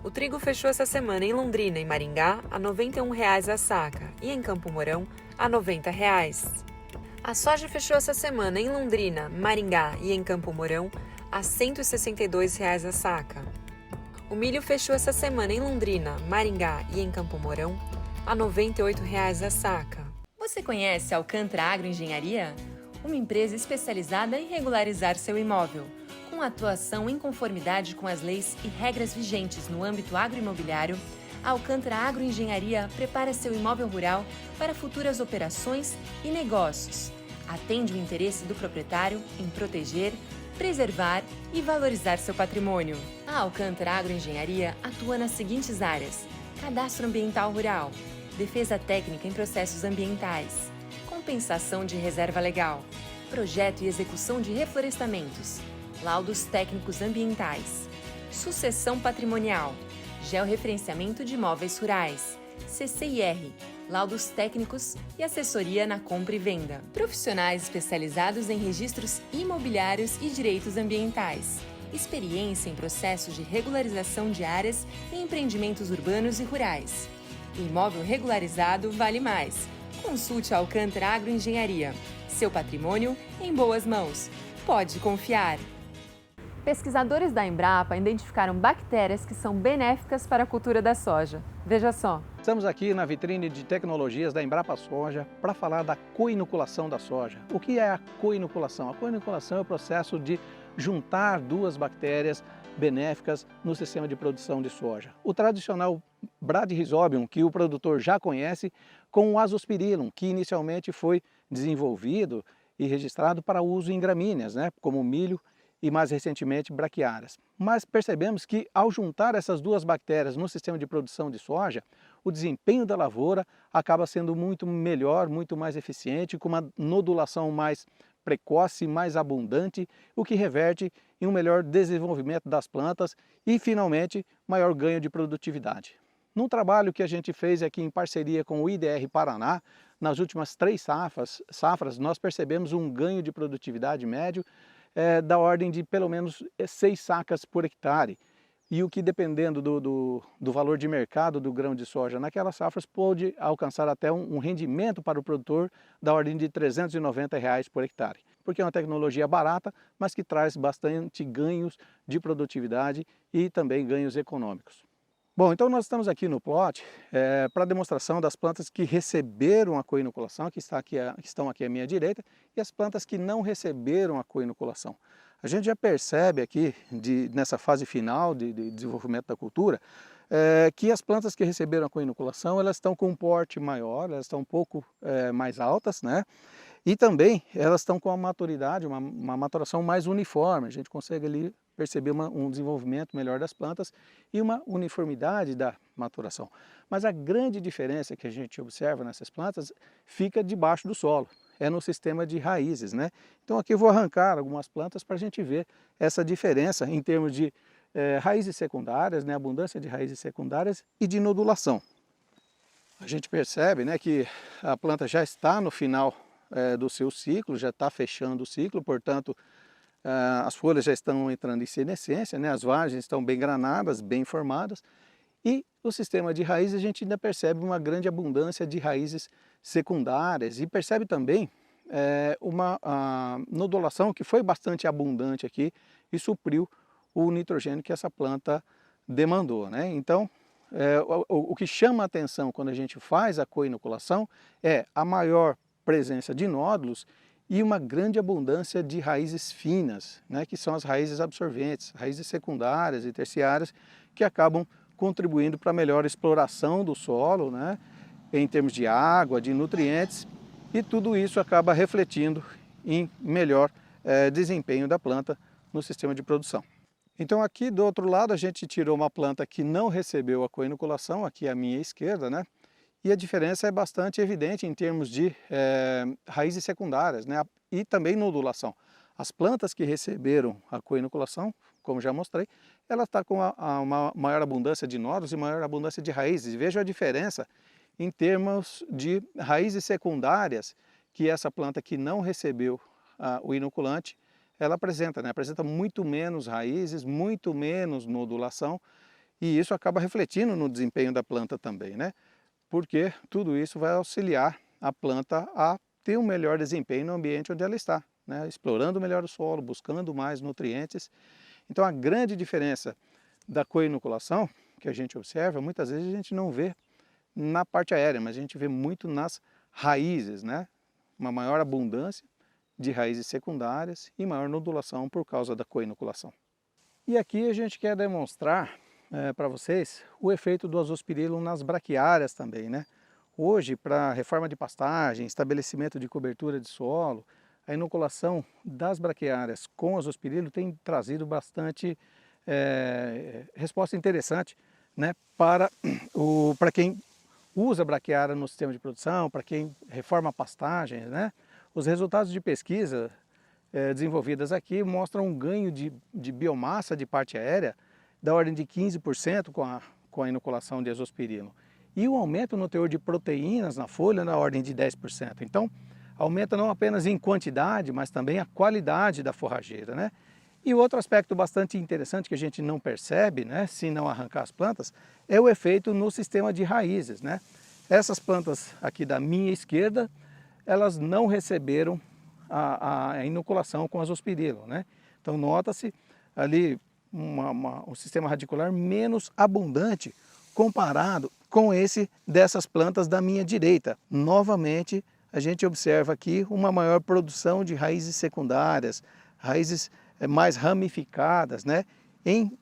O trigo fechou essa semana em Londrina e Maringá a R$ 91,00 a saca e em Campo Mourão a R$ 90,00. A soja fechou essa semana em Londrina, Maringá e em Campo Mourão a R$ 162,00 a saca. O milho fechou essa semana em Londrina, Maringá e em Campo Mourão a R$ 98,00 a saca. Você conhece a Alcântara Agroengenharia? Uma empresa especializada em regularizar seu imóvel, com atuação em conformidade com as leis e regras vigentes no âmbito agroimobiliário. A Alcântara Agroengenharia prepara seu imóvel rural para futuras operações e negócios. Atende o interesse do proprietário em proteger, preservar e valorizar seu patrimônio. A Alcântara Agroengenharia atua nas seguintes áreas: cadastro ambiental rural, defesa técnica em processos ambientais, compensação de reserva legal, projeto e execução de reflorestamentos, laudos técnicos ambientais, sucessão patrimonial, georreferenciamento de imóveis rurais, CCIR, laudos técnicos e assessoria na compra e venda. Profissionais especializados em registros imobiliários e direitos ambientais. Experiência em processos de regularização de áreas e empreendimentos urbanos e rurais. Imóvel regularizado vale mais. Consulte a Alcântara Agroengenharia. Seu patrimônio em boas mãos. Pode confiar. Pesquisadores da Embrapa identificaram bactérias que são benéficas para a cultura da soja. Veja só. Estamos aqui na vitrine de tecnologias da Embrapa Soja para falar da coinoculação da soja. O que é a coinoculação? A coinoculação é o processo de juntar duas bactérias benéficas no sistema de produção de soja. O tradicional Bradyrhizobium, que o produtor já conhece, com o Azospirillum, que inicialmente foi desenvolvido e registrado para uso em gramíneas, como milho e mais recentemente braquiárias. Mas percebemos que ao juntar essas duas bactérias no sistema de produção de soja, o desempenho da lavoura acaba sendo muito melhor, muito mais eficiente, com uma nodulação mais precoce, mais abundante, o que reverte em um melhor desenvolvimento das plantas e, finalmente, maior ganho de produtividade. Num trabalho que a gente fez aqui em parceria com o IDR Paraná, nas últimas 3 safras, nós percebemos um ganho de produtividade médio da ordem de pelo menos 6 sacas por hectare. E o que, dependendo do valor de mercado do grão de soja naquelas safras, pôde alcançar até um rendimento para o produtor da ordem de R$ 390,00 por hectare. Porque é uma tecnologia barata, mas que traz bastante ganhos de produtividade e também ganhos econômicos. Bom, então nós estamos aqui no plot para demonstração das plantas que receberam a coinoculação, que estão aqui à minha direita, e as plantas que não receberam a coinoculação. A gente já percebe aqui, nessa fase final de desenvolvimento da cultura, que as plantas que receberam a coinoculação, elas estão com um porte maior, elas estão um pouco mais altas, e também elas estão com uma maturidade, uma maturação mais uniforme. A gente consegue ali perceber um desenvolvimento melhor das plantas e uma uniformidade da maturação. Mas a grande diferença que a gente observa nessas plantas fica debaixo do solo, é no sistema de raízes, Então aqui eu vou arrancar algumas plantas para a gente ver essa diferença em termos de raízes secundárias, abundância de raízes secundárias e de nodulação. A gente percebe que a planta já está no final do seu ciclo, já está fechando o ciclo, portanto as folhas já estão entrando em senescência, as vagens estão bem granadas, bem formadas, e o sistema de raízes a gente ainda percebe uma grande abundância de raízes secundárias e percebe também uma nodulação que foi bastante abundante aqui e supriu o nitrogênio que essa planta demandou. Então, o que chama a atenção quando a gente faz a coinoculação é a maior presença de nódulos e uma grande abundância de raízes finas, que são as raízes absorventes, raízes secundárias e terciárias, que acabam contribuindo para a melhor exploração do solo, em termos de água, de nutrientes, e tudo isso acaba refletindo em melhor desempenho da planta no sistema de produção. Então aqui do outro lado a gente tirou uma planta que não recebeu a coinoculação, aqui à minha esquerda, e a diferença é bastante evidente em termos de raízes secundárias, e também nodulação. As plantas que receberam a coinoculação, como já mostrei, ela está com uma maior abundância de nódulos e maior abundância de raízes. Veja a diferença em termos de raízes secundárias que essa planta que não recebeu o inoculante, ela apresenta, apresenta muito menos raízes, muito menos nodulação, E isso acaba refletindo no desempenho da planta também, né? Porque tudo isso vai auxiliar a planta a ter um melhor desempenho no ambiente onde ela está, né? Explorando melhor o solo, buscando mais nutrientes. Então a grande diferença da co-inoculação que a gente observa, muitas vezes a gente não vê na parte aérea, mas a gente vê muito nas raízes, né? Uma maior abundância de raízes secundárias e maior nodulação por causa da co-inoculação. E aqui a gente quer demonstrar para vocês o efeito do Azospirillum nas braquiárias também, né? Hoje, para reforma de pastagem, estabelecimento de cobertura de solo, a inoculação das braquiárias com Azospirillum tem trazido bastante resposta interessante, né? Para quem usa braquiária no sistema de produção, para quem reforma pastagens, né? Os resultados de pesquisa desenvolvidas aqui mostram um ganho de biomassa de parte aérea da ordem de 15% com a inoculação de Azospirillum. E o aumento no teor de proteínas na folha na ordem de 10%. Então, aumenta não apenas em quantidade, mas também a qualidade da forrageira, né? E outro aspecto bastante interessante que a gente não percebe, né, se não arrancar as plantas, é o efeito no sistema de raízes, né? Essas plantas aqui da minha esquerda, elas não receberam a inoculação com Azospirillum, né? Então nota-se ali um sistema radicular menos abundante comparado com esse dessas plantas da minha direita. Novamente, a gente observa aqui uma maior produção de raízes secundárias, raízes mais ramificadas, né? Em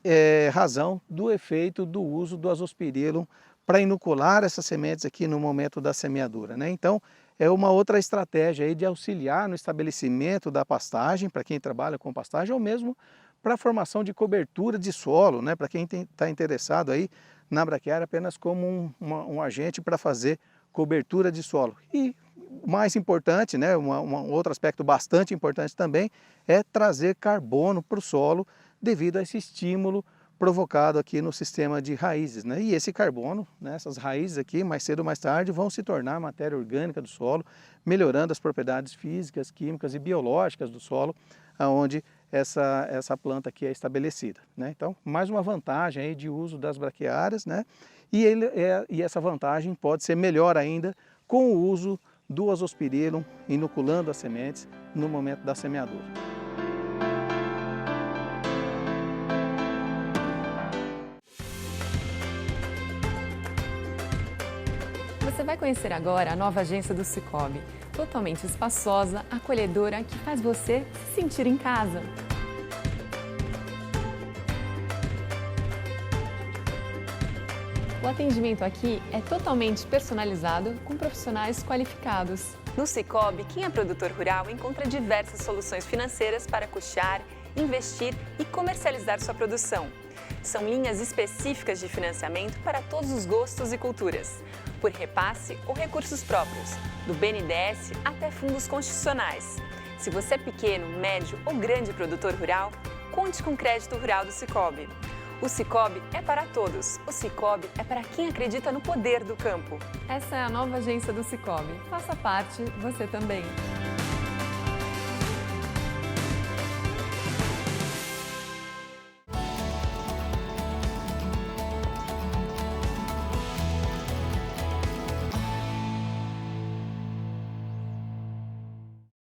razão do efeito do uso do Azospirillum para inocular essas sementes aqui no momento da semeadura, né? Então, é uma outra estratégia aí de auxiliar no estabelecimento da pastagem, para quem trabalha com pastagem, ou mesmo para a formação de cobertura de solo, né? Para quem está interessado aí na braquiária apenas como um agente para fazer cobertura de solo. E o mais importante, né? Um outro aspecto bastante importante também é trazer carbono para o solo devido a esse estímulo provocado aqui no sistema de raízes, né? E esse carbono, né, essas raízes aqui, mais cedo ou mais tarde, vão se tornar matéria orgânica do solo, melhorando as propriedades físicas, químicas e biológicas do solo, aonde essa planta aqui é estabelecida, né? Então, mais uma vantagem aí de uso das braquiárias, né? E essa vantagem pode ser melhor ainda com o uso do Azospirillum inoculando as sementes no momento da semeadura. Você vai conhecer agora a nova agência do Sicoob, totalmente espaçosa, acolhedora, que faz você se sentir em casa. O atendimento aqui é totalmente personalizado com profissionais qualificados. No Sicoob, quem é produtor rural encontra diversas soluções financeiras para custear, investir e comercializar sua produção. São linhas específicas de financiamento para todos os gostos e culturas, por repasse ou recursos próprios, do BNDES até fundos constitucionais. Se você é pequeno, médio ou grande produtor rural, conte com o crédito rural do Sicoob. O Sicoob é para todos. O Sicoob é para quem acredita no poder do campo. Essa é a nova agência do Sicoob. Faça parte, você também.